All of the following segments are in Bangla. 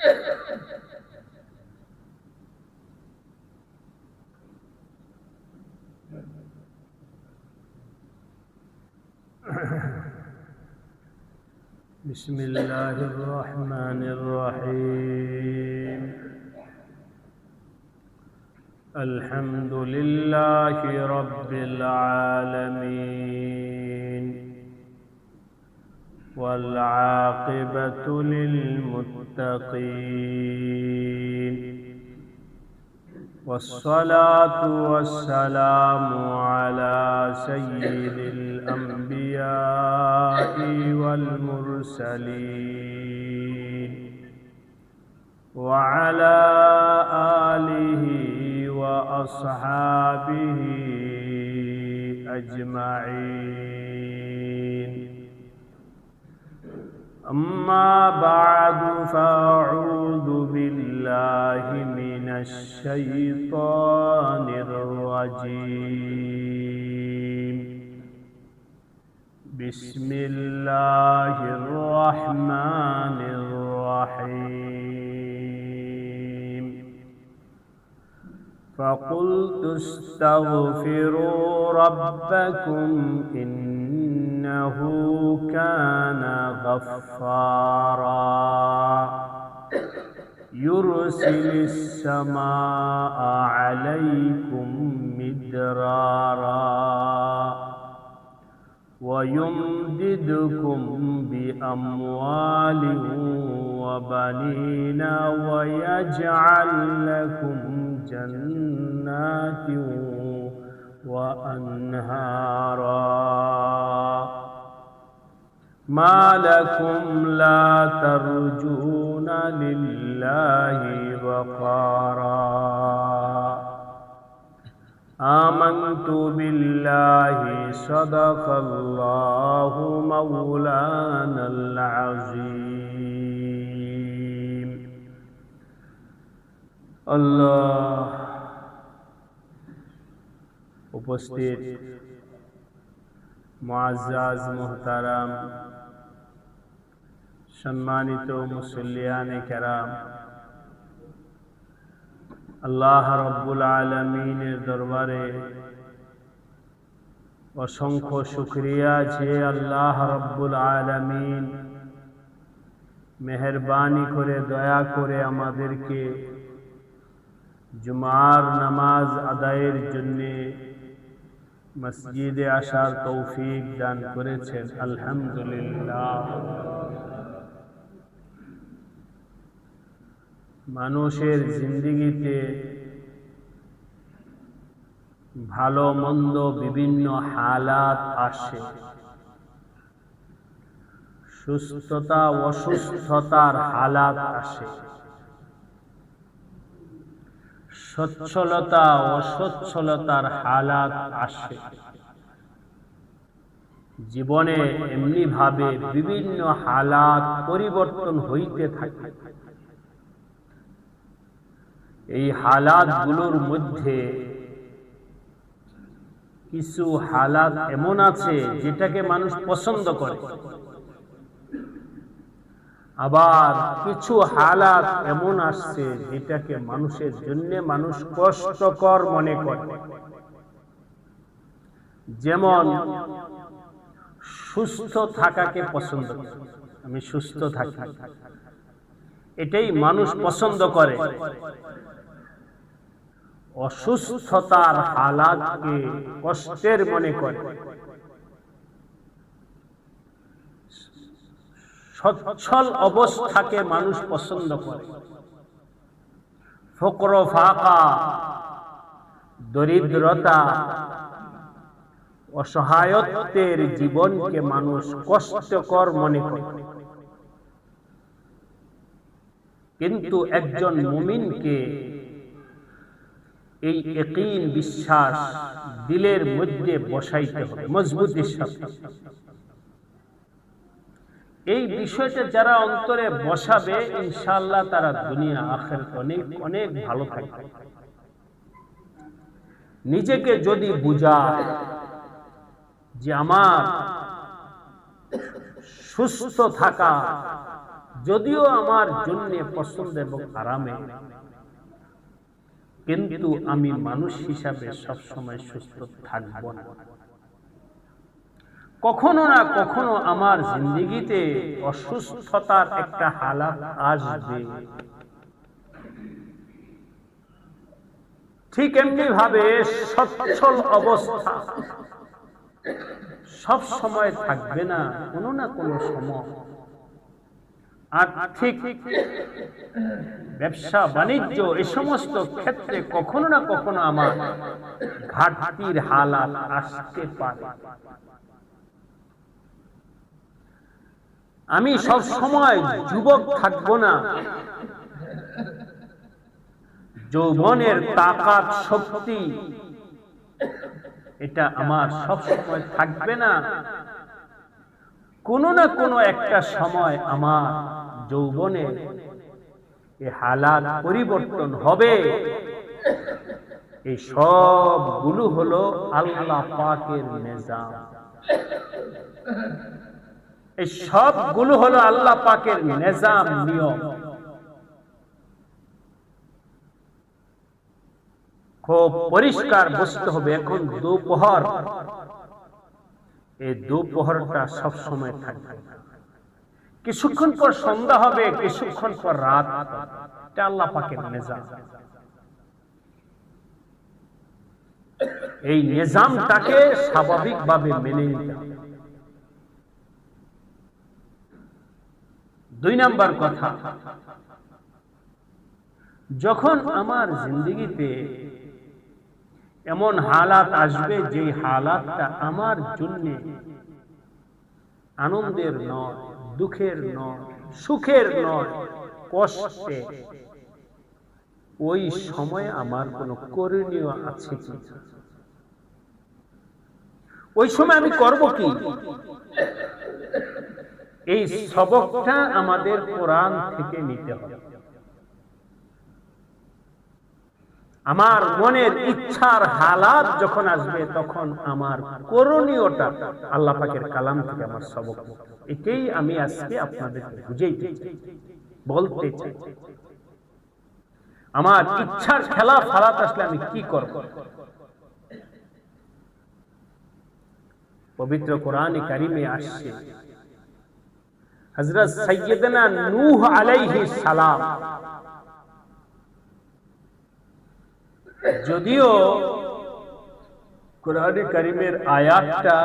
بسم الله الرحمن الرحيم الحمد لله رب العالمين والعاقبة للمتقين والصلاة والسلام على سيد الأنبياء والمرسلين وعلى آله وأصحابه أجمعين أما بعد فأعوذ بالله من الشيطان الرجيم بسم الله الرحمن الرحيم فقلت استغفروا ربكم إنه كان غفارا يرسل السماء عليكم مدرارا ويمددكم بأموال وبنين ويجعل لكم جنات وأنهارا ما لكم لا ترجون لله وقارا آمنت بالله صدق الله مولانا العظيم الله উপস্থিত মুআজ্জাজ মুহতারাম সম্মানিত মুসল্লিয়ানে কেরাম, আল্লাহ রাব্বুল আলামিনের দরবারে অসংখ্য শুকরিয়া যে আল্লাহ রাব্বুল আলামিন মেহেরবানি করে দয়া করে আমাদেরকে জুমার নামাজ আদায়ের জন্য মসজিদে আসার তৌফিক দান করেছেন। আলহামদুলিল্লাহ। মানুষের জিন্দেগিতে ভালো মন্দ বিভিন্ন হালাত আসে, সুস্থতা অসুস্থতার হালাত আসে, সচ্ছলতা অসচ্ছলতার হালাত আসে। জীবনে এমনি ভাবে বিভিন্ন হালাত পরিবর্তন হইতে থাকে। এই হালাতগুলোর মধ্যে কিছু হালাত এমন আছে যেটাকে মানুষ পছন্দ করে, আবার কিছু হালাত এমন আসছে যেটাকে মানুষের জন্য মানুষ কষ্টকর মনে করে। যেমন সুস্থ থাকাকে পছন্দ করে, আমি সুস্থ থাকি, এটাই মানুষ পছন্দ করে। অসুস্থতার হালাতকে কষ্টের মনে করে। সচ্ছল অবস্থাকে মানুষ পছন্দ করে। ফকর ফাকা, দরিদ্রতা, অসহায়ত্বের জীবনকে মানুষ কষ্টকর মনে করে। কিন্তু একজন মুমিনকে এই ইয়াকিন বিশ্বাস দিলের মধ্যে বসাইতে হবে মজবুতির সাথে। এই বিষয়টা যারা অন্তরে বসাবে ইনশাআল্লাহ তারা দুনিয়া আখিরাত অনেক অনেক ভালো থাকবে। নিজেকে যদি বুঝায় যে আমার সুস্থ থাকা যদিও আমার জন্য পছন্দ এবং আরামে, কিন্তু আমি মানুষ হিসাবে সবসময় সুস্থ থাকব না। কখনো না কখনো আমার জিন্দেগিতে অসুস্থতার একটা হালাত আসবে। ঠিক এমনি ভাবে সচ্ছল অবস্থা সব সময় থাকবে না, কোনো না কোনো সময় আর্থিক, ব্যবসা বাণিজ্য এই সমস্ত ক্ষেত্রে কখনো না কখনো আমার ঘাটতির হালাত আসতে পারে। আমি সব সময় যুবক থাকবো না, যৌবনের তাকাত শক্তি এটা আমার সব সময় থাকবে না। কোনো না কোনো একটা সময় আমার যৌবনে এই হালাত পরিবর্তন হবে। এই সবগুলো হলো আল্লাহ পাকের নিজাম। এই সবগুলো হলো আল্লাহ পাকের নিজাম, নিয়ম। খুব পরিষ্কার বুঝতে হবে। এখন দুপুর, এই দুপুরটা সব সময় থাকবে। কিছুক্ষণ পর সন্ধ্যা হবে, কিছুক্ষণ পর রাত। এটা আল্লাহ পাকের নিজাম। এই নিজামটাকে স্বাভাবিকভাবে মেনে নিতে হবে। 2 নাম্বার কথা, যখন আমার জিন্দেগিতে এমন হালাত আসবে যে হালাতটা আমার জন্য আনন্দের নয়, দুঃখের নয়, সুখের নয়, কষ্টে, ওই সময় আমার কোনো করণীয় আছে কি? ওই সময় আমি করব কি? এই সবকটা আমাদের কোরআন থেকে নিতে হবে। আমার মনের ইচ্ছার হালাত যখন আসবে, তখন আমার করণীয়টা আল্লাহ পাকের কালাম থেকে আমার সবক। এটাই আমি আজকে আপনাদেরকে বুঝাইতে চাই, বলতে চাই। আমার ইচ্ছার খেলাফ হালাত আসলে আমি কি করব? পবিত্র কোরআনে কারিমে আসছে, হযরত সাইয়্যিদনা নূহ আলাইহিস সালাম, যদিও কোরআনে কারিমের আয়াতটা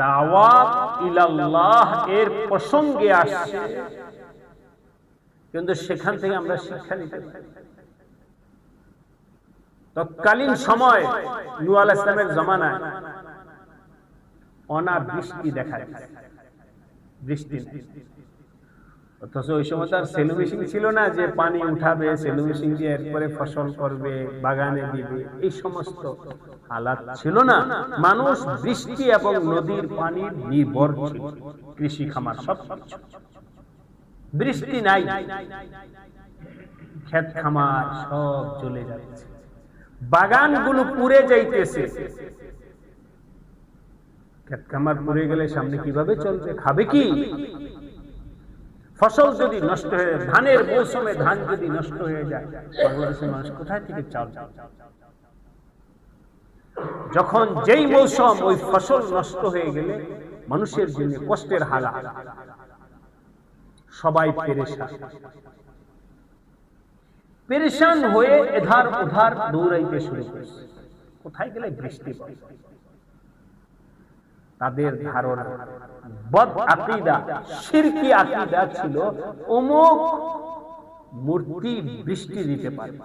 দাওয়াত ইলাল্লাহ এর প্রসঙ্গে আসছে, কিন্তু সেখান থেকে আমরা শিক্ষা নিতে পারি। তৎকালীন সময় নূহ আলাইহিস সালামের জামানায় অনাবৃষ্টি দেখা যায়, বৃষ্টি নেই। অথচ ওই সময় তার সেলু মেশিন ছিল না যে পানি উঠাবে, সেলু মেশিন দিয়ে এরপরে ফসল করবে, বাগানে দিবে, এই সমস্ত হালাত ছিল না। মানুষ বৃষ্টি এবং নদীর পানির নির্ভর ছিল, কৃষি খামার সব। বৃষ্টি নাই, ক্ষেত খামার সব চলে যাচ্ছে, বাগানগুলো পুড়ে যাইতেছে। ক্ষেত খামার পুড়ে গেলে সামনে কিভাবে চলবে, খাবে কি? ফসল যদি নষ্ট হয়ে, ধানের মৌসুমে ধান যদি নষ্ট হয়ে যায়, বাংলাদেশের মানুষ কোথায় থেকে চাল? যখন যেই মৌসুম, ওই ফসল নষ্ট হয়ে গেলে মানুষের জন্য কষ্টের হালাত, সবাই পেরেশান হয়ে এধার ওধার দৌড়াইতে শুরু করেছে। কোথায় গেলে বৃষ্টি পাবে? তাদের ধারণা, বদ আকীদা, শিরকি আকীদা ছিল, অমুক মূর্তি বৃষ্টি দিতে পারে,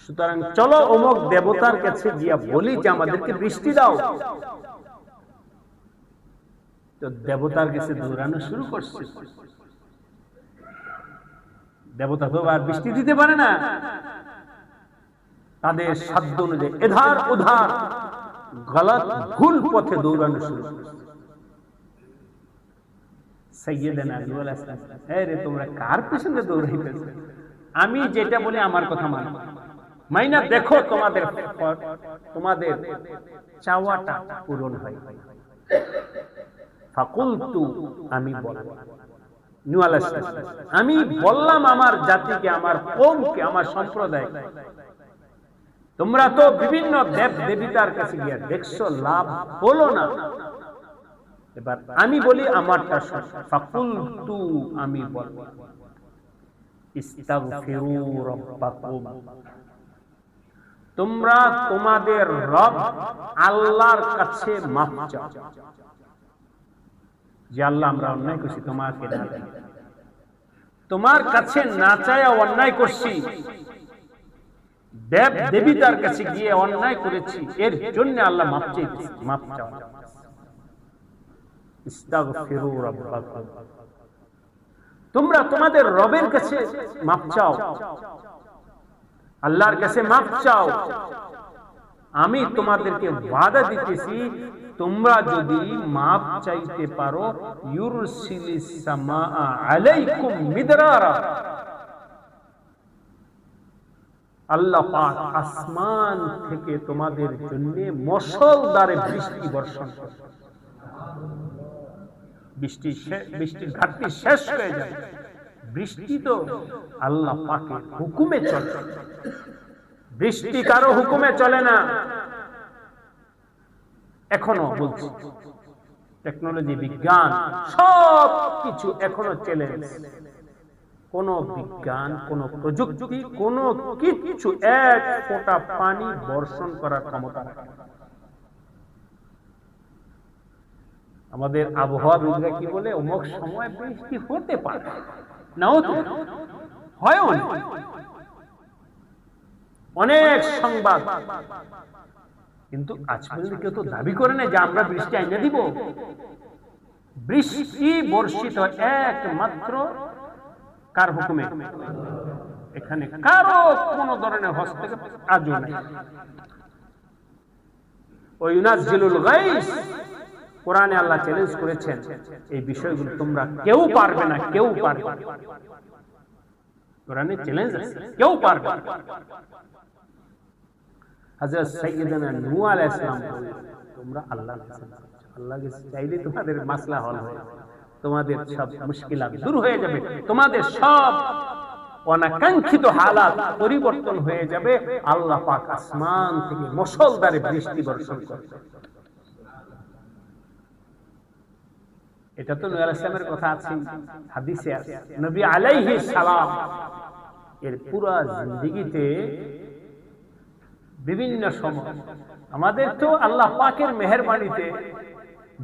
সুতরাং চলো অমুক দেবতার কাছে গিয়া বলি যে আমাদেরকে বৃষ্টি দাও। তো দেবতার কাছে দৌড়ানো শুরু করছে। দেবতা তো আর বৃষ্টি দিতে পারে না। তাদের সাধ্য অনুযায়ী এধার ওধার গলত ভুল পথে দৌড়ানো শুরু করছে। সাইয়্যিদনা নূহ আলাইহিস সালাম, আরে তোমরা কার পিছনে দৌড়াইতেছো? আমি যেটা বলি আমার কথা মানো, মাইনা দেখো তোমাদের চাওয়াটা পূরণ হয়। ফাকুলতু, আমি বলবো, নূহ আলাইহিস সালাম, আমি বললাম আমার জাতিকে, আমার কওমকে, আমার সম্প্রদায়, তোমরা তো বিভিন্ন দেব দেবতার কাছে গিয়ে দেখছো, লাভ হলো না। এবার আমি বলি আমারটা শোনো। ফাকুলতু, আমি বলবো, ইস্তাগফিরু রাব্বাকুম, তোমরা তোমাদের রব আল্লাহর কাছে মাফ চাও। যে আল্লাহ, আমরা অন্যায় করছি, তোমাকে না চাই, তোমার কাছে না চাইয়া অন্যায় করছি, দেব দেবতার কাছে গিয়ে অন্যায় করেছি, এর জন্য আল্লাহ মাফ চাইতেছি, মাফ চাও। ইস্তাগফিরু রাব্বাকুম, তোমরা তোমাদের রবের কাছে মাফ চাও, আল্লাহর কাছে মাফ চাও। আমি তোমাদেরকে ওয়াদা দিতেছি, তোমরা যদি মাফ চাইতে পারো, ইউরসিলিস সামাআ আলাইকুম মিদরারা, আল্লাহ পাক আসমান থেকে তোমাদের জন্য মুষলধারে বৃষ্টি বর্ষণ করবে। বৃষ্টির ঘাটতি শেষ হয়ে যায়। বৃষ্টি তো আল্লাহ পাকের হুকুমে চলে, বৃষ্টি কারো হুকুমে চলে না। এখনো বলছি, টেকনোলজি, বিজ্ঞান, সব কিছু এখনো চ্যালেঞ্জ। কোন বিজ্ঞান, কোন প্রযুক্তি, কোন কিছু এক ফোঁটা পানি বর্ষণ করার ক্ষমতা রাখে না। আমাদের আবহাওয়াবিদরা কি বলে, অমুক সময় বৃষ্টি হতে পারে, নাও তো হয়ও না। অনেক সংবাদ, কিন্তু আজ পর্যন্ত কেউ তো দাবি করে না যে আমরা বৃষ্টি আইনা দিব। বৃষ্টি বর্ষিত একমাত্র কার হুকুমে? এখানে কারো কোন ধরনের হস্তক্ষেপ আজও নাই। ওই ইউনাজ্জিলুল গাইস, কোরআনে আল্লাহ চ্যালেঞ্জ করেছেন, এই বিষয়গুলো তোমরা কেউ পারবে না, কেউ পারবে না। কোরআনে চ্যালেঞ্জ আছে, কেউ পারবে না। হযরত সাইয়্যিদানা নূহ আলাইহিস সালাম বললেন, তোমরা আল্লাহর কাছে চাইলে তোমাদের মাসলা হল হবে, তোমাদের সব মুশকিলাত দূর হয়ে যাবে, তোমাদের সব অনাকাঙ্ক্ষিত হালাত পরিবর্তন হয়ে যাবে। আল্লাহ পাক আসমান থেকে মুষলধারে বৃষ্টি বর্ষণ করবে। এটা তো নূহ আলাইহিস সালামের কথা আছে, হাদিসে আছে। নবী আলাইহিস সালাম এর পুরা জিন্দেগিতে বিভিন্ন সময়, আমাদের তো আল্লাহ পাকের মেহেরবানিতে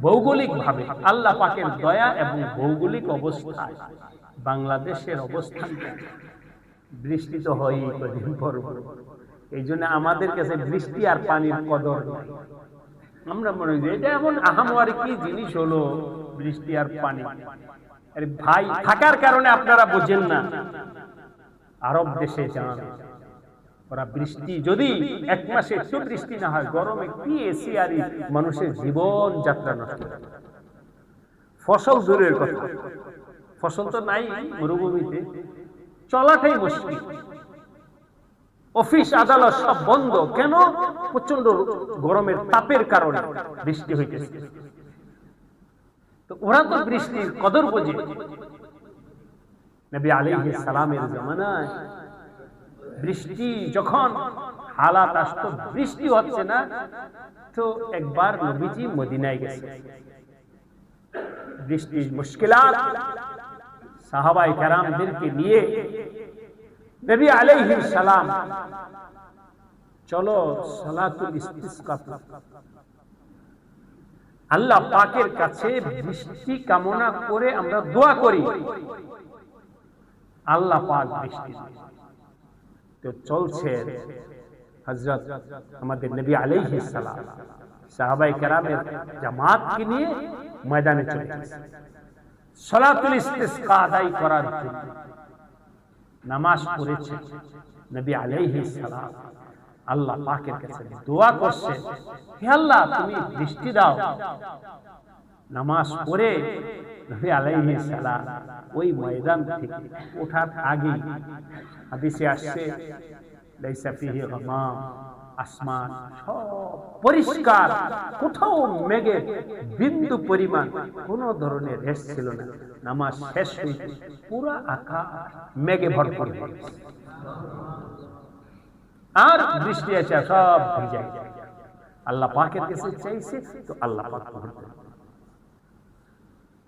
ভৌগোলিক ভাবে, আল্লাহ পাকের দয়া এবং ভৌগোলিক অবস্থায় বাংলাদেশের অবস্থান, বৃষ্টি তো হয়ই কদিন পর পর। এই জন্য আমাদের কাছে বৃষ্টি আর পানির কদর নাই। আমরা মনে করি এটা এমন আহামরি কি জিনিস হলো, বৃষ্টি আর পানি। আরে ভাই, থাকার কারণে আপনারা বোঝেন না। আরব দেশে যান, ওরা বৃষ্টি যদি এক মাসে একটু বৃষ্টি না হয়, গরমে কি এসি আর মানুষের জীবন যাত্রা নষ্ট। ফসল দূরের কথা, ফসল তো নাই মরুভূমিতে, চলাটাই মুশকিল। অফিস আদালত সব বন্ধ, কেন? প্রচন্ড গরমের তাপের কারণে বৃষ্টি হইতেছে। তো ওরা তো বৃষ্টির কদর বোঝে। নবী আলাইহিস সালামের জামানায় বৃষ্টি যখন হালাত আসতো, বৃষ্টি হচ্ছে না, তো একবার নবীজি মদিনায় গেছে। বৃষ্টির মুশকিলাত, সাহাবায়ে কেরামদেরকে নিয়ে নবী আলাইহিস সালাম, চলো সালাতুল ইস্তিসকা, আল্লাহ পাকের কাছে বৃষ্টি কামনা করে আমরা দোয়া করি, আল্লাহ পাক বৃষ্টি। তো চলছে, হযরত আমাদের নবী আলাইহিস সালাম সাহাবায়ে কেরামের জামাতকে নিয়ে ময়দানে চলে গেছে সালাতুল ইস্তিসকা আদায় করার জন্য। নামাজ পড়েছে নবী আলাইহিস সালাম, আল্লাহ পাকের কাছে দোয়া করছে, হে আল্লাহ তুমি বৃষ্টি দাও। নামাজ পড়ে নবী আলাইহিস সালাম ওই ময়দান থেকে ওঠার আগে হাদিসে আসছে, লাইসা ফিহি গামাম, আসমান সব পরিষ্কার, কোথাও মেঘের বিন্দু পরিমাণ কোন ধরনের রেশ ছিল না। নামাজ শেষ হইতে পুরো আকাশ মেঘে ভরপুর হয়ে গেছে। আর বৃষ্টি আছে, সব ভিজে যায়। আল্লাহ পাকের কাছে চাইছে তো আল্লাহ পাক করতে।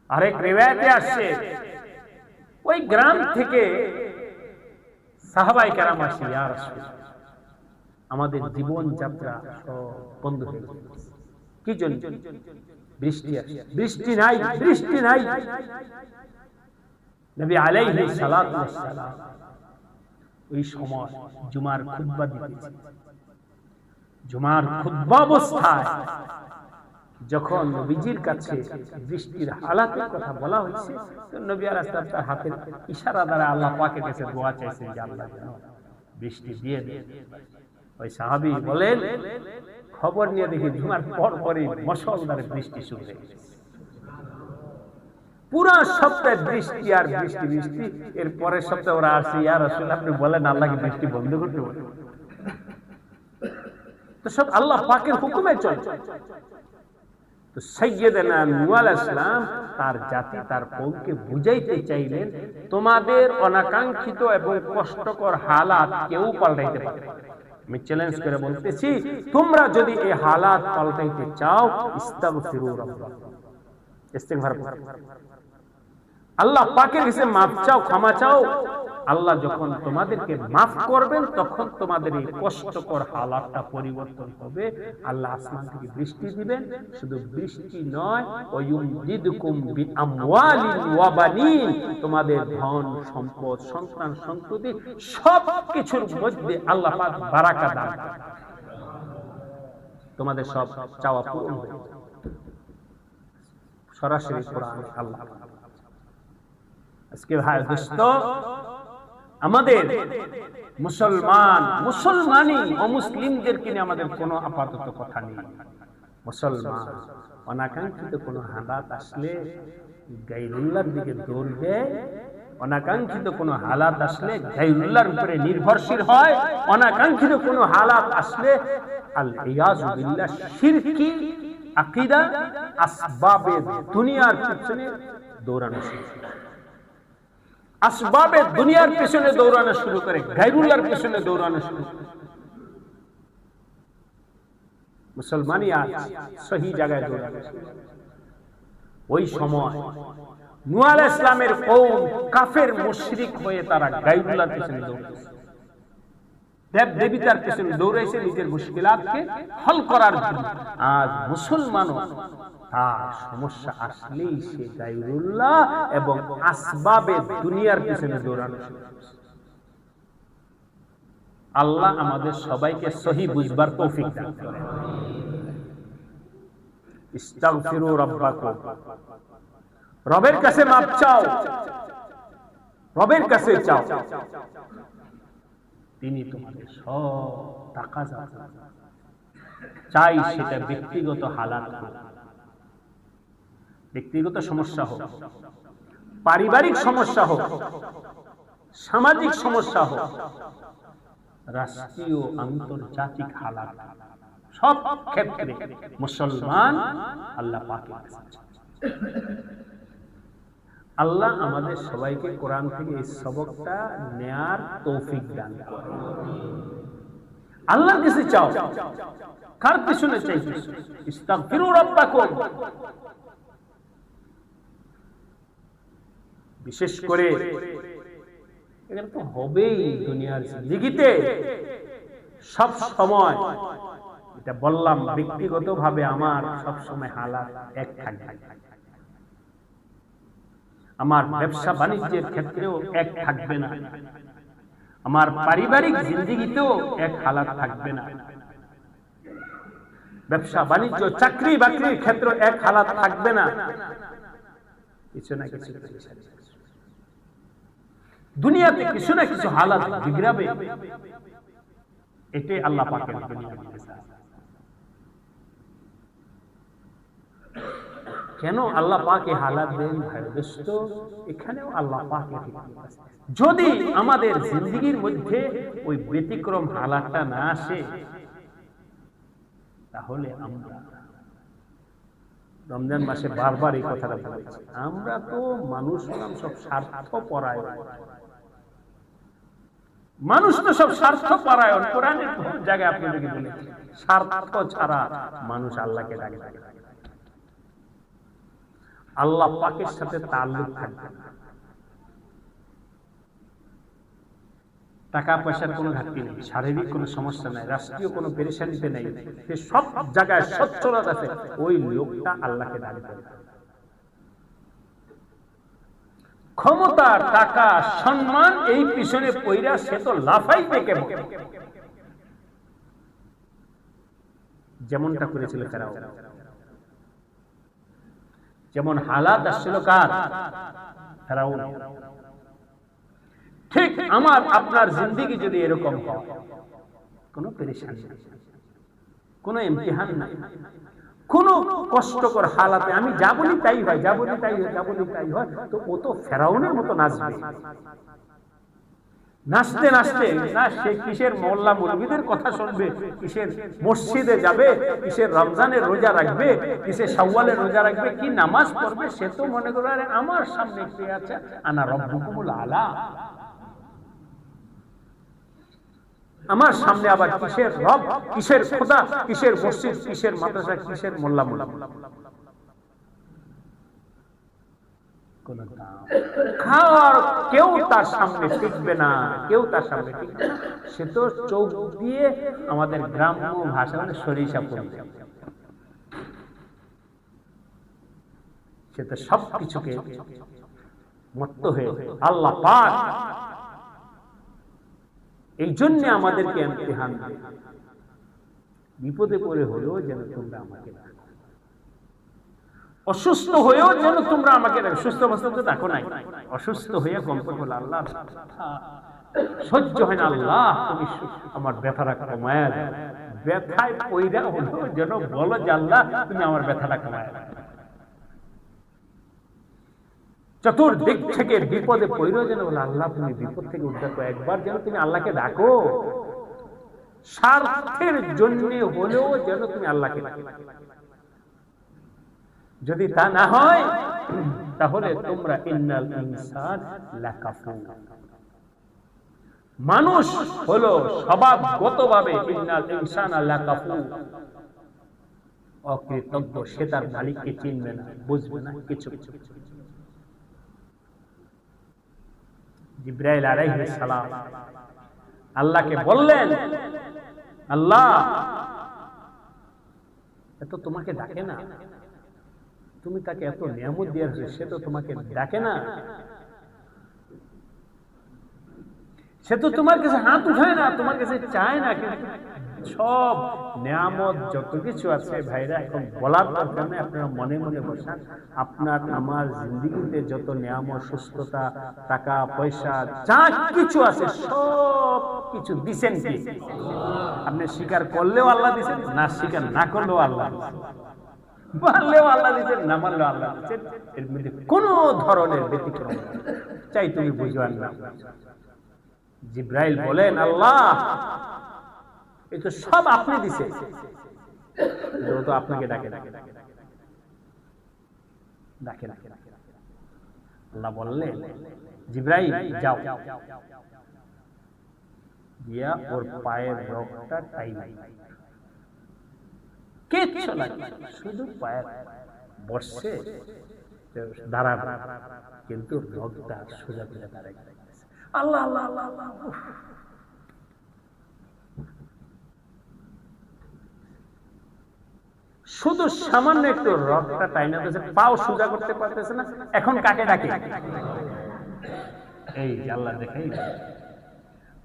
আরেক রিওয়ায়াতে আসছে ওই গ্রাম থেকে সাহাবায়ে কেরাম আসে, ইয়া রাসূলুল্লাহ আমাদের জীবন যাত্রা সব বন্ধ হয়ে গেছে। কি জন্য? বৃষ্টি আসে, বৃষ্টি নাই, বৃষ্টি নাই। নবী আলাইহিস সালাতু ওয়াস সালাম ওই সময় জুমার খুতবা দিতেছেন। জুমার খুতবা অবস্থায় যখন নবীজির কাছে বৃষ্টির হালাতের কথা বলা হয়েছে, তো নবী আলাইহিস সালাম তার হাতের ইশারা দ্বারা আল্লাহ পাকের কাছে দোয়া চাইছেন যে আল্লাহ যেন বৃষ্টি দিয়ে দেন। ওই সাহাবী বলেন, খবর নিয়ে দেখি জুমার পর পরই মুষলধারে বৃষ্টি শুরু হয়ে গেছে। পুরা সপ্তাহে বৃষ্টি আর বৃষ্টি বৃষ্টি। এর পরের সপ্তাহে ওরা আসছে, ইয়া রাসূলুল্লাহ আপনি বলেন আল্লাহকে বৃষ্টি বন্ধ করতে বলেন। তো সব আল্লাহ পাকের হুকুমে চলে। তো সাইয়্যিদানা নূহ আলাইহিস সালাম তার জাতি, তার কওমকে বুঝাইতে চাইলেন, তোমাদের অনাকাঙ্ক্ষিত এবং কষ্টকর হালাত কেউ পাল্টাইতে পারে। আমি চ্যালেঞ্জ করে বলতেছি, তোমরা যদি এই হালাত পাল্টাইতে চাও, ইস্তাগফিরু রাব্বাকুম, ইস্তিগফার করো, আল্লাহ পাকের কাছে মাফ চাও, ক্ষমা চাও। আল্লাহ যখন তোমাদেরকে মাফ করবেন তখন তোমাদের এই কষ্টকর হালাতটা পরিবর্তন হবে। আল্লাহ আসমান থেকে বৃষ্টি দিবেন। শুধু বৃষ্টি নয়, ওয়ায়ুমদিদুকুম বিআমওয়ালিন ওয়া বানিন, তোমাদের ধন সম্পদ, সন্তান সন্ততি সব কিছুর মধ্যে আল্লাহ পাক বারাকা দান করবেন। তোমাদের সব চাওয়া পূরণ হবে। সরাসরি কোরআনে আল্লাহ। আজকে ভাই দোস্ত, আমাদের মুসলমানই অমুসলিমদেরকে নিয়ে আমাদের কোনো আপাতত কথা নেই। মুসলমান অনাকাঙ্ক্ষিত কোনো হালাত আসলে গায়রুল্লাহর দিকে দৌড় দেয়, অনাকাঙ্ক্ষিত কোনো হালাত আসলে গায়রুল্লাহর উপরে নির্ভরশীল হয়, অনাকাঙ্ক্ষিত কোনো হালাত আসলে আল ইয়াযু বিল্লাহ শিরকি আকীদা আসবাবে দুনিয়ার পিছনে দৌড়ানো শুরু করে। আসবাবে দুনিয়ার পিছনে দৌড়ানো শুরু করে, গায়রুল্লাহর পিছনে দৌড়ানো শুরু করে। মুসলমানই আজ সহি জায়গায় দৌড়ানো শুরু করে। ওই সময় নূহ আলাইহিস সালামের কওম কাফের মুশরিক হয়ে তারা গায়রুল্লাহর পিছনে দৌড়াচ্ছে, দেব দেবতার পিছনে দৌড়াইছে নিজের মুশকিলাতকে হল করার জন্য। আজ মুসলমানও তার সমস্যা আসলেই সে গায়রুল্লাহ এবং আসবাবে দুনিয়ার পিছনে দৌড়ানো শুরু করছে। আল্লাহ আমাদের সবাইকে সহি বুঝবার তৌফিক দান করেন। ইস্তাগফিরু রাব্বাকুম, রবের কাছে মাফ চাও, রবের কাছে চাও, তিনি তোমাদের সব তাকাযা চাই। সেটা ব্যক্তিগত হালাত হোক, ব্যক্তিগত সমস্যা হোক, পারিবারিক সমস্যা হোক, সামাজিক সমস্যা হোক, রাষ্ট্রীয় আন্তর্জাতিক হালাত, সব ক্ষেত্রে মুসলমান আল্লাহ পাকের কাছে। আল্লাহ আমাদের সবাইকে কোরআন থেকে এই সবকটা নেয়ার তৌফিক দান করেন। আল্লাহর কাছে চাও, কার পিছনে চাইছো? ইস্তাগফিরু রাব্বাকুম। বিশেষ করে এটা তো হবেই দুনিয়ার জিন্দেগিতে সব সময়। এটা বললাম, ব্যক্তিগতভাবে আমার সব সময় হালাত এক থাকবে, আমার ব্যবসা বাণিজ্যের ক্ষেত্রেও এক থাকবে না, আমার পারিবারিক জিন্দেগিতেও এক হালাত থাকবে না, ব্যবসা বাণিজ্য চাকরি বাকরির ক্ষেত্রে এক হালাত থাকবে না। কিছু না কিছু দুনিয়াতে কিছু না কিছু হালাত বিগড়াবে। এটাই আল্লাহ পাকের দুনিয়া। কেন আল্লাহ পাক এই হালাত দেন ভাই দোস্ত? এখানেও আল্লাহ পাকের হিকমত আছে। যদি আমাদের জিন্দেগির মধ্যে ওই ব্যতিক্রম হালাতটা না আসে, তাহলে আমরা রমজান মাসে বারবার এই কথাটা বলেছি, আমরা তো মানুষ হলাম সব স্বার্থপরায়ণ। মানুষ তো সব স্বার্থপরায়ণ। কোরআনের কোন জায়গায় আপনি দেখে বলেছেন স্বার্থ ছাড়া মানুষ আল্লাহকে ডাকে? আল্লাহ পাকের সাথে তাল্লুক থাকবে না। টাকা পয়সার কোনো ঘাটতি নেই, শারীরিক কোনো সমস্যা নাই, রাষ্ট্রীয় কোনো পেরেশানিতে নেই, সে সব জায়গায় সচ্ছলতা আছে, ওই লোকটা আল্লাহকে দাবি করে। ক্ষমতা, টাকা, সম্মান এই পিছনে পইরা সে তো লাফাইবে কেমন, যেমনটা করেছিল ফেরাউন। যেমন হালাত আসছিল কার? ফেরাউন। ঠিক আমার আপনার জিন্দেগি যদি এরকম হয়, কোনো পেরেশানি নাই, কোনো ইমতিহান নাই, কোনো কষ্টকর হালাতে আমি যা বলি তাই হয়, যা বলি তাই হয়, যা বলি তাই হয়, তো ও তো ফেরাউনের মতো নাচবে। নাচতে নাচতে না সে কিসের মোল্লা মৌলবীদের কথা শুনবে, কিসের মসজিদে যাবে, কিসের রমজানের রোজা রাখবে, কিসের শাওয়ালের রোজা রাখবে, কি নামাজ পড়বে, সে তো মনে করে আমার সামনে কে আছে, আনা রব্বুকুমুল আলা। আমার সামনে আবার কিসের রব, কিসের খোদা, কিসের মসজিদ, কিসের মাদ্রাসা, কিসের মোল্লা মোল্লা। খাওয়ার কেউ তার সামনে টিকবে না, কেউ তার সামনে টিকবে না। সে তো চোখ দিয়ে আমাদের গ্রাম্য ভাষা মানে সরিষা পড়বে, সে তো সবকিছুকে মত্ত হয়ে আল্লাহ পাক এই জন্য আমাদেরকে ইমতিহান দেয়। বিপদে পড়ে হলেও যেন তোমরা আমাকে ডাকো, অসুস্থ হয়েও যেন তোমরা আমাকে ডাকো। সুস্থ অবস্থাতে তো ডাকো নাই, অসুস্থ হয়ে গল্প করলো আল্লাহ সহ্য হয় না, আল্লাহ তুমি আমার ব্যথাটা কমায়া দাও। ব্যথায় পইরা হলো যেন বলো যে আল্লাহ তুমি আমার ব্যথাটা কমায়া দাও। চতুর্দিক থেকে বিপদে পড়েও যেন বলে আল্লাহ তুমি বিপদ থেকে উদ্ধার করো। একবার যেন তুমি আল্লাহকে ডাকো, স্বার্থের জন্য হলেও যেন তুমি আল্লাহকে ডাকো। যদি তা না হয় তাহলে তোমরা ইন্নাল ইনসান লাকাফুর, মানুষ হলো স্বভাবগতভাবে ইন্নাল ইনসান লাকাফুর, অকৃতজ্ঞ। সে তার মালিককে চিনবে না, বুঝবে না কিছু। জিবরাইল আলাইহিস সালাম আল্লাহকে বললেন, আল্লাহ এত তোমাকে ডাকে না, তুমি তাকে এত নিয়ামত দিয়েছো, সে তো তোমাকে ডাকে না, সে তো তোমার কাছে হাত উঠায় না, তোমার কাছে চায় না। কিন্তু সব নিয়ামত যত কিছু আছে ভাইরা, এখন বলার দরকার নেই, আপনারা মনে মনে বসান। আপনার আমার জিন্দেগিতে যত নিয়ামত, সুস্থতা, টাকা পয়সা যা কিছু আছে সব কিছু দিছেন কি? আপনি স্বীকার করলেও আল্লাহ দিছেন, না স্বীকার না করলেও আল্লাহ দিছেন, মানলেও আল্লাহ দিচ্ছেন, না মানলেও আল্লাহ দিচ্ছেন। এর মধ্যে কোন ধরনের ব্যতিক্রম চাই তুমি বুঝবে না। জিবরাইল বলেন, আল্লাহ এই তো সব আপনি দিছেন, ও তো আপনাকে ডাকে ডাকে ডাকে ডাকে। আল্লাহ বললেন, জিবরাইল যাও, গিয়া ওর পায়ের রগটা টাই নাই, কিচ্ছু লাগে, শুধু পায়ের বসছে দাঁড়া, কিন্তু রগটা সোজা করে দাঁড়ায়। আল্লাহ আল্লাহ আল্লাহ আল্লাহ, শুধু সামান্য একটু রগটা টাইনা দিয়েছে, পাও সোজা করতে পারতেছে না। এখন কাকে ডাকে? এই আল্লাহ দেখাই,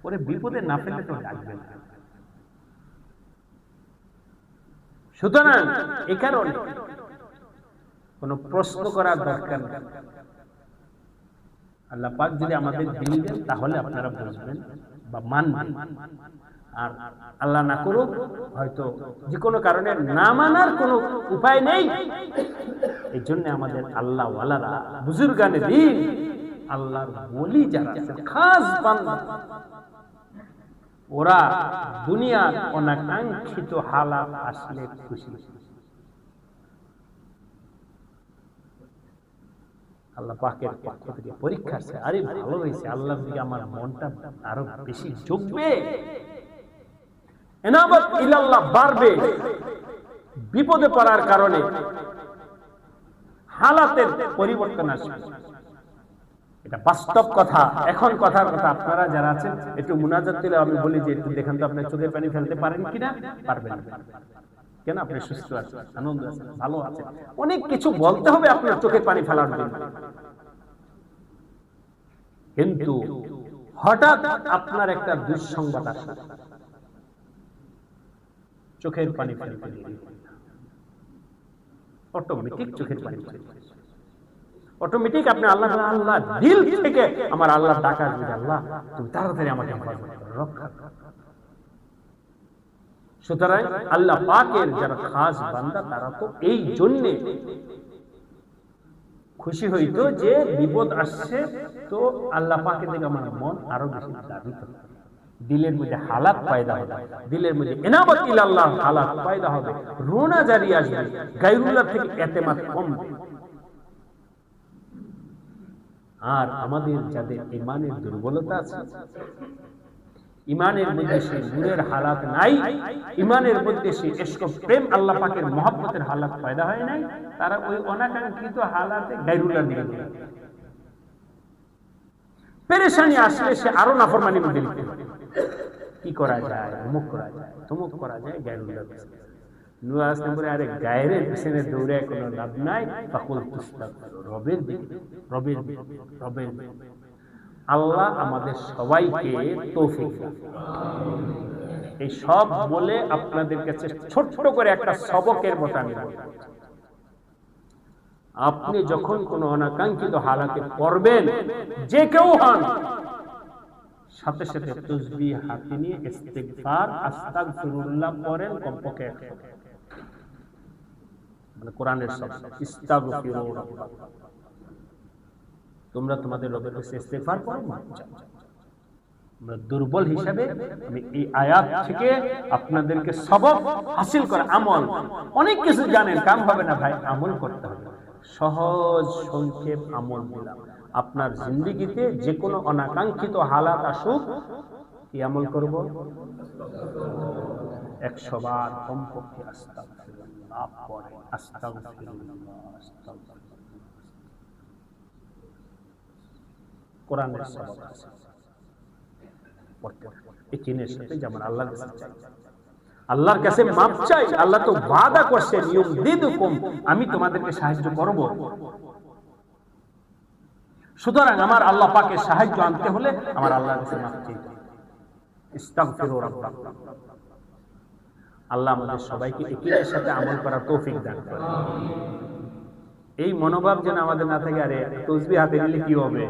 ওরে বিপদে না ফেলে তো ডাকবে না। সুতরাং এই কারণে কোন প্রশ্ন করার দরকার নেই। আল্লাহ পাক যদি আমাদের দিল দেন তাহলে আপনারা বুঝবেন বা মানবেন, আর আল্লাহ না করুক হয়তো যে কোনো কারণে না মানার কোনো উপায় নেই। এই জন্য আমাদের আল্লাহ ওয়ালারা, বুজুর্গানে দ্বীন, আল্লাহর ওলি যারা আছে, খাস বান্দা, ওরা দুনিয়ার অনাকাঙ্ক্ষিত হালাত আসলে খুশি। আল্লাহ পাকের পক্ষ থেকে পরীক্ষা আছে, আরে ভালো হয়েছে, আল্লাহর দিকে আমার মনটা আরো বেশি ঝুঁকবে, ইনাবাত ইলাল্লাহ বাড়বে। বিপদে পড়ার কারণে হালাতের পরিবর্তন আসবে, এটা বাস্তব কথা। এখন কথার কথা, আপনারা যারা আছেন একটু মুনাজাত দিলে আমি বলি যে একটু দেখেন তো আপনি চোখের পানি ফেলতে পারেন কিনা, পারবেন না। কেন? আপনি সুস্থ আছেন, আনন্দ আছেন, ভালো আছেন, অনেক কিছু বলতে হবে আপনার চোখের পানি ফেলার জন্য, কিন্তু হঠাৎ আপনার একটা দুঃসংবাদ আসে, চোখের পানি ফেলতে অটোমেটিক চোখের পানি ফেলতে, অটোমেটিক আপনি আল্লাহ আল্লাহ দিল থেকে আমার আল্লাহ ডাকা দিবে, আল্লাহ তুমি তাড়াতাড়ি আমাকে রক্ষা করো। সুতরাং আল্লাহ পাকের যারা খাস বান্দা তারা তো এই জন্যে খুশি হইতো যে বিপদ আসছে, তো আল্লাহ পাকের দিকে আমার মন আরো বেশি দাবিত, দিলের মধ্যে হালাত পয়দা হবে, দিলের মধ্যে ইনাবাত ইলাল্লাহ হালাত পয়দা হবে, রোনা জারি আসবে, গায়রুল্লাহ থেকে এতেমাদ কমবে। আর আমাদের যাদের ইমানের দুর্বলতা আছে, ইমানের মধ্যে সে নূরের হালাত নাই, ইমানের মধ্যে সে ইশক প্রেম আল্লাহ পাকের মহব্বতের হালাত পয়দা হয় নাই, তারা ওই অনাকাঙ্ক্ষিত হালাতে গায়রুল্লাহ দিকে পেরেশানি আসলে সে আরো নাফরমানির মধ্যে লিপ্ত হয়। কি করা যায়, অমুক করা যায়, তমুক করা যায়, গায়রুল্লাহ নুয়াজ নম্বরে আরে গায়রের পিছনে দৌড়ে কোনো লাভ নাই, ফাকুল তুস্তাগফিরু, রবের দিকে, রবের দিকে, রবের দিকে। আল্লাহ আমাদের সবাইকে তৌফিক দান। এই সব বলে আপনাদের কাছে ছোট্ট করে একটা সবকের মতো আমি বলবো, আপনি যখন কোন অনাকাঙ্ক্ষিত হালাতে পড়বেন, যে কেউ হন, সাথে সাথে তাসবিহ হাতে নিয়ে ইস্তিগফার আস্তাগফিরুল্লাহ পড়েন কমপক্ষে 100, মানে কোরআনের শব্দ ইস্তাগফিরু রাব্বাকুম, তোমরা তোমাদের রবের কাছে ইস্তিগফার করো, মাফ চাও। আমরা দুর্বল হিসাবে আমি এই আয়াত থেকে আপনাদেরকে সবক হাসিল করা, আমল, অনেক কিছু জানেন, কাম হবে না ভাই, আমল করতে হবে। সহজ সংক্ষেপ আমল দিলাম, আপনার জিন্দেগিতে যে কোনো অনাকাঙ্ক্ষিত হালাত আসুক, কি আমল করব? 100 বার কমপক্ষে আস্তাগফিরুল্লাহ পড়ে, আস্তাগফিরুল্লাহ, আস্তাগফিরুল্লাহ। কোরআনের সবক আছে, পড়তে এই চিনের সাথে যেমন আল্লাহর কাছে চাই, আল্লাহর কাছে মাপ চাই। আল্লাহ তো ওয়াদা করছে, ইউমদিদুকুম, আমি তোমাদেরকে সাহায্য করব। সুতরাং আমার আল্লাহ পাকের সাহায্য আনতে হলে আমার আল্লাহর কাছে মাপ চাইতে হবে। ইস্তাগফিরু রাব্বাকুম। আল্লাহ আমাদের সবাইকে একীর সাথে আমল করার তৌফিক দান করেন। এই মনোভাব যেন আমাদের না থাকে, আরে তাসবিহ হাতে নিলে কি হবে,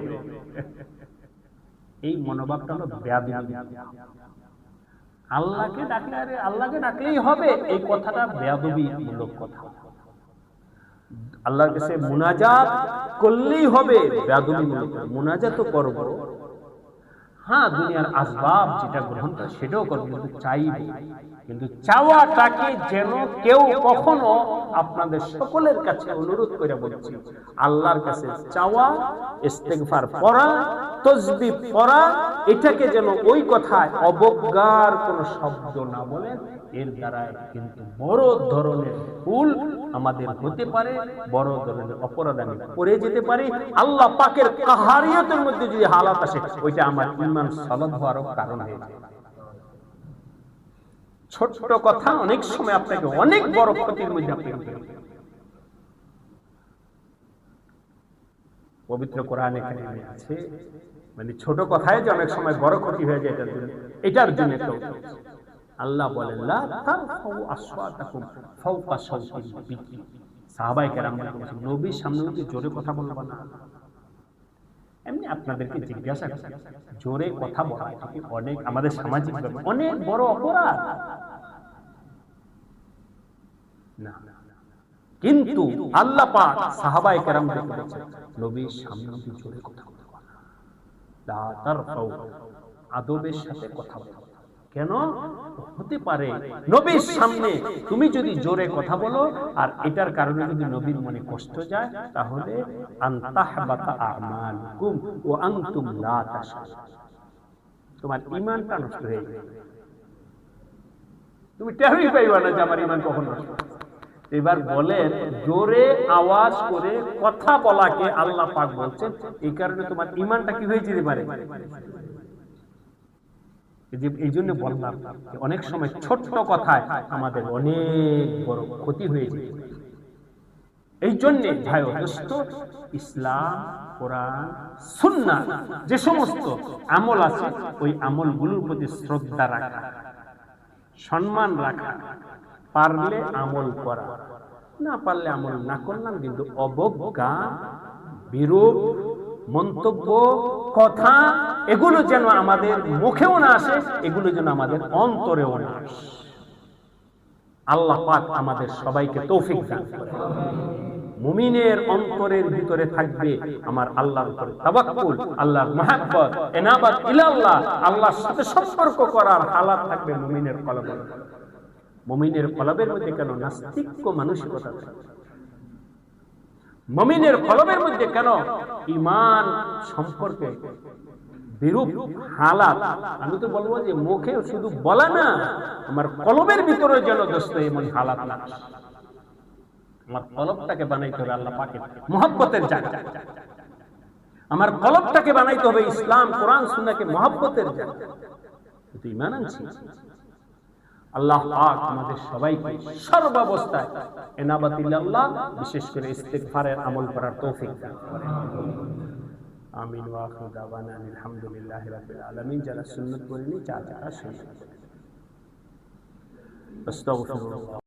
এই মনোভাবটা হলো বেয়াদবি। আল্লাহকে ডাকলে আরে আল্লাহকে ডাকলেই হবে, এই কথাটা বেয়াদবিমূলক কথা। আল্লাহর কাছে মুনাজাত করলেই হবে, বেয়াদবিমূলক। মুনাজাত তো করব, হ্যাঁ, দুনিয়ার আসবাব যেটা গ্রহণ করে সেটাও করব, কিন্তু চাইব, কিন্তু চাওয়াটাকে যেন কেউ কখনো, আপনাদের সকলের কাছে অনুরোধ করে বলছি, আল্লাহর কাছে চাওয়া, ইস্তিগফার পড়া, তাসবিহ পড়া, এটাকে যেন ওই কথায় অবজ্ঞার কোন শব্দ না বলেন। এর দ্বারা কিন্তু বড় ধরনের ভুল আমাদের হতে পারে, বড় ধরনের অপরাধ আমি করে যেতে পারি। আল্লাহ পাকের কাহারিয়তের মধ্যে যদি হালাত আসে, ওইটা আমার ঈমান সলব হওয়ার কারণ হয়ে যায়। ছোট্ট কথা অনেক সময় আপনাকে অনেক বড় ক্ষতির মধ্যে আপনাকে ফেলবে। পবিত্র কোরআনে কারিমে আছে, মানে ছোট কথায় যে অনেক সময় বড় ক্ষতি হয়ে যায়, এটার জন্য তো আল্লাহ বলেন, লা তারফাউ আসওয়াতাকুম ফাওকা সাওতিল বিকরি। সাহাবায়ে কেরাম বলেন, নবীর সামনে কি জোরে কথা বলবা না? এমনি আপনাদেরকে জিজ্ঞাসা করি, জোরে কথা বলা কি অনেক আমাদের সামাজিক অনেক বড় অপরাধ না? কিন্তু আল্লাহ পাক সাহাবায়ে কেরামকে বলেছেন, নবীর সামনে কি জোরে কথা বলবা না, লা তারফাউ, আদবের সাথে কথা বলবা। কেন হতে পারে নবীর সামনে তুমি যদি জোরে কথা বলো আর এটার কারণে যদি নবীর মনে কষ্ট যায়, তাহলে আনতাহবাতা আমালুকুম ওয়া আনতুম লা তাশউরুন, তোমার ঈমানটা নষ্ট হয়ে যাবে, তুমি টেরই পাইবা না যে আমার ঈমান কখন নষ্ট হয়েছে। এবার বলেন, জোরে আওয়াজ করে কথা বলাকে আল্লাহ পাক বলছেন, এই কারণে তোমার ঈমানটা কি হয়ে যেতে পারে। এই জন্য বললাম অনেক সময় ছোট্ট কথায় আমাদের অনেক বড় ক্ষতি হয়ে যায়। এই জন্য ভাই দোস্ত, ইসলাম, কোরআন, সুন্নাহ যে সমস্ত আমল আছে, ওই আমলগুলোর প্রতি শ্রদ্ধা রাখা, সম্মান রাখা, পারলে আমল করা, না পারলে আমল না করলাম, কিন্তু অবজ্ঞা, বিরূপ মন্তব্য, কথা, এগুলো যেন আমাদের মুখেও না আসে, এগুলো যেন আমাদের অন্তরেও না আসে। আল্লাহ পাক আমাদের সবাইকে তৌফিক দান করেন। মুমিনের অন্তরের ভিতরে থাকবে আমার আল্লাহর উপর তাওয়াক্কুল, আল্লাহর মহব্বত, ইনাবাত ইলাল্লাহ, আল্লাহর সাথে সম্পর্ক করার হালাত থাকবে মুমিনের কলবে। মুমিনের কলবের মধ্যে কেন নাস্তিক্য মানসিকতা থাকবে? মুমিনের কলবের মধ্যে কেন ঈমান সম্পর্কে বিরূপ হালাত? আমি তো বলবো যে মুখে শুধু বলা না, আমার কলবের ভিতরে যেন দোস্ত এমন হালাত না। আমার কলবটাকে বানাইতে হবে আল্লাহ পাকের মহব্বতের জায়গা, আমার কলবটাকে বানাইতে হবে ইসলাম, কোরআন, সুন্নাহকে মহব্বতের জায়গা। কিন্তু ঈমান আনছি। আল্লাহ পাক আমাদের সবাইকে সর্বাবস্থায় ইনাবাতিল্লাহ, বিশেষ করে ইস্তিগফারের আমল করার তৌফিক দান করেন। আমিন ওয়া আখিরু দাওয়ানা আলহামদুলিল্লাহি রাব্বিল আলামিন। যারা সুন্নাত পড়েনি, চাচা সুন্নাত। আস্তাগফিরুল্লাহ।